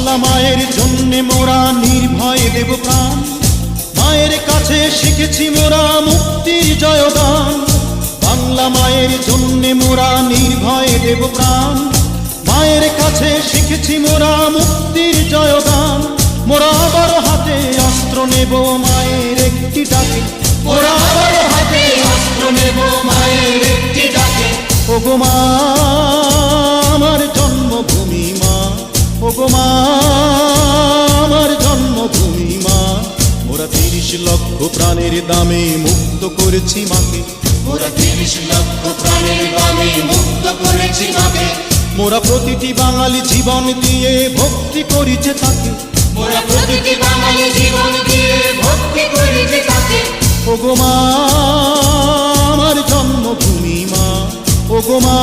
বাংলা মায়ের জন্যে মোরা নির্ভয়ে দেব প্রাণ, মায়ের কাছে শিখেছি মোরা মুক্তির জয়গান। বাংলা মায়ের জন্যে মোরা নির্ভয়ে দেব প্রাণ, মায়ের কাছে শিখেছি মোরা মুক্তির জয়গান। মোরা আবার হাতে অস্ত্র নেব মায়ের একটি ডাকে, মোরা আবার হাতে অস্ত্র নেব মায়ের একটি ডাকে। ওগো মা আমার জন্মভূমি মা, ওগো মা আমার জন্মভূমি মা। মোরা 30 লক্ষ প্রাণের দামে মুক্ত করেছি মাকে, মোরা 30 লক্ষ প্রাণের দামে মুক্ত করেছি মাকে। মোরা প্রতিটি বাঙালি জীবন দিয়ে ভক্তি করিছে তাকে, মোরা প্রতিটি বাঙালি জীবন দিয়ে ভক্তি করিছে তাকে। ওগো মা আমার জন্মভূমি মা, ওগো মা